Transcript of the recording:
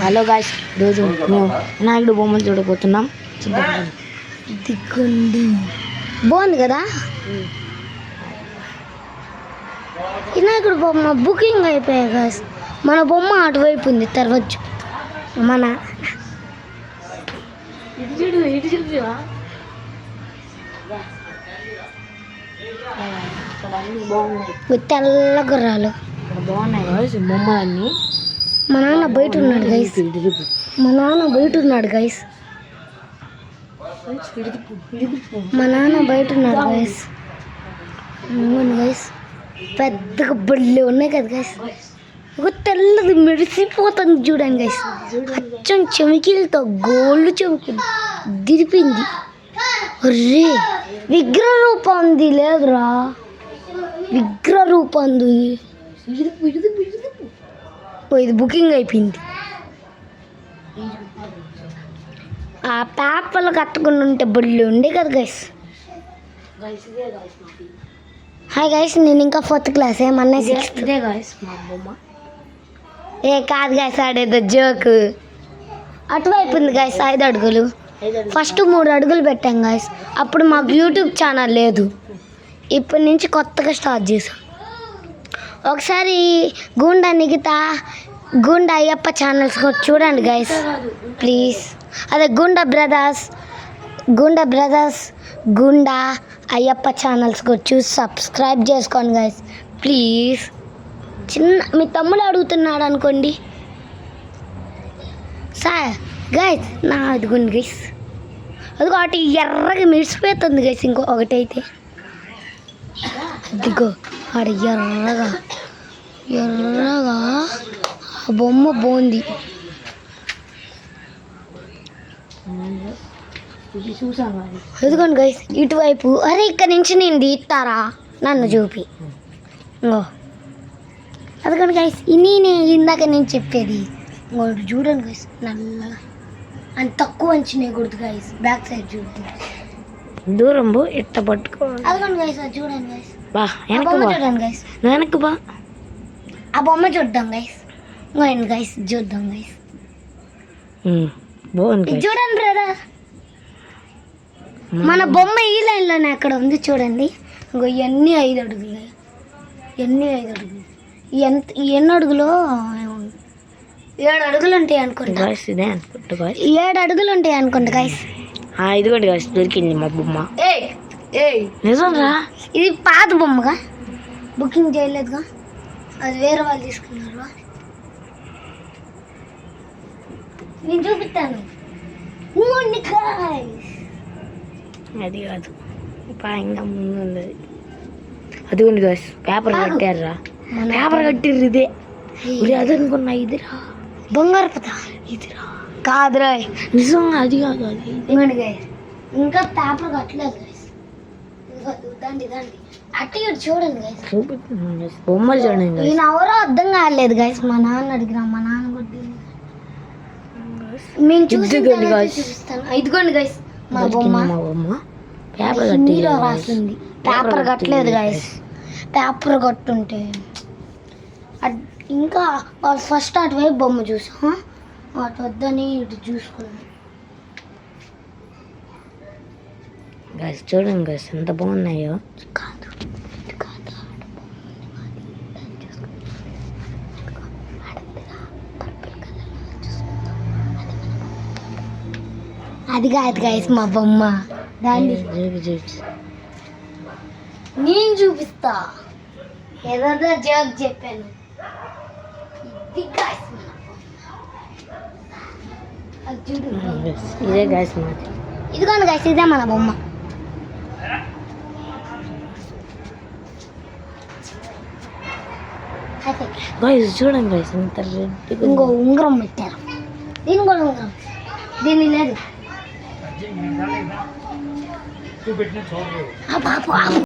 Hello guys, రోజు మేము వినాయకుడు బొమ్మలు చూడబోతున్నాం. దిక్కుండి బాగుంది కదా వినాయకుడు బొమ్మ. బుకింగ్ అయిపోయాయి గాయ్స్. మన బొమ్మ అటువైపు ఉంది. తర్వాత మన తెల్ల గుర్రాలు బాగున్నాయి గాయ్స్ బొమ్మలన్నీ. మా నాన్న బయట ఉన్నాడు గైస్. మా నాన్న బయట ఉన్నాడు గైస్. గైస్ పెద్దగా బళ్ళు ఉన్నాయి కదా గైస్. ఒక తెల్లది మెరిసిపోతుంది చూడండి గైస్. అచ్చం చెమికీలతో గోళ్ళు చెమికీలు దిరిపింది. అర్రే విగ్రహ రూపంది లేదురా, విగ్రహ రూపంది. ఇది బుకింగ్ అయిపోయింది. ఆ పేపర్లు కట్టుకుని ఉంటే బళ్ళు ఉండే కదా గైస్. హాయ్ గైస్, నేను ఇంకా 4th క్లాస్. ఏమన్నా 6th కాదు గైస్, ఆడేదో జోక్. అటువైపు ఉంది గైస్ 5 అడుగులు. ఫస్ట్ 3 అడుగులు పెట్టాం గైస్. అప్పుడు మాకు యూట్యూబ్ ఛానల్ లేదు. ఇప్పటి నుంచి కొత్తగా స్టార్ట్ చేసాం. ఒకసారి గుండా అయ్యప్ప ఛానల్స్ కూడా చూడండి గైస్ ప్లీజ్. అదే గుండా బ్రదర్స్ గుండా అయ్యప్ప ఛానల్స్ కూడా చూసి సబ్స్క్రైబ్ చేసుకోండి గైస్ ప్లీజ్. మీ తమ్ముడు అడుగుతున్నాడు అనుకోండి సార్ గైస్. నా అదిగోండి గైస్, అదిగో అటు ఎర్రగా మెరిసిపోతుంది గైస్. ఒకటైతే అదిగో ఆడ ఎర్రగా ఆ బొమ్మ బాగుంది. ఎదుగోండి గైస్ ఇటువైపు. అరే ఇక్కడ నుంచి నేను తీస్తారా నన్ను చూపి. అదిగోండి గైస్, నేనే ఇందాక నేను చెప్పేది. చూడండి గైస్, నల్లగా అని తక్కువ అంచినేయకూడదు గైస్. బ్యాక్ సైడ్ చూడండి, దూరం పో ఎట్ట పట్టుకో. అదిగోండి గైస్, అది చూడండి గైస్. చూడండి గైస్, వెనక్కి బా. ఆ బొమ్మ చూద్దాం గైస్. గైస్ చూద్దాం గైస్. బాగుంది చూడండి బ్రదర్, మన బొమ్మ ఈ లైన్లోనే అక్కడ ఉంది చూడండి. ఇంకో ఇవన్నీ 5 అడుగులు. ఎన్ని 5 అడుగులు? ఎన్ని అడుగులో 7 అడుగులు ఉంటాయి అనుకుంటా. 7 అడుగులు ఉంటాయి అనుకుంటా గైస్. ఇదిగోండి గైస్, దొరికింది మా బొమ్మ. నిజం రా, ఇది పాత బొమ్మగా, బుకింగ్ చేయలేదుగా. అది వేరే వాళ్ళు తీసుకున్నారు. నేను చూపిస్తాను. అది కాదు, ఇంకా ముందు ఉంది. అదిగోండి గైస్, పేపర్ కట్టారా. పేపర్ కట్టిర్రు. ఇదే అదనుకున్నా. ఇదిరా బంగారు పత. ఇదిరా కాదురా, నిజంగా అది కాదు. అది ఇంకా పేపర్ కట్టలేదు గైస్. దాండి అట్టి చూడండి గైస్. బొమ్మలు చూడండి. నేను ఎవరో అర్థం కాలేదు గైస్. మా నాన్న అడిగినా, మా నాన్న కూడా మేము చూపిస్తాను. ఇదిగోండి గైస్, మా బొమ్మ. పేపర్ రాసింది. పేపర్ కట్టలేదు గైస్. పేపర్ కట్టుంటే ఇంకా వాళ్ళు ఫస్ట్ అటువైపు బొమ్మ చూసాం, అటు వద్దని ఇటు చూసుకున్నాం. గైస్ చూడండి గైస్, ఎంత బాగున్నాయో. అది కాదు గైస్ మా బొమ్మ. దాన్ని నేను చూపిస్తా. ఏదో జోక్ చెప్పాను. ఇదే గైస్ మాది. ఇదిగోండి గైస్, ఇదే మన బొమ్మ. గైస్ చూడండి గైస్, ఎంత రెడ్. ఇంకో ఉంగరం పెట్టారు. దీని కూడా ఉంగరం, దీన్ని లేదు.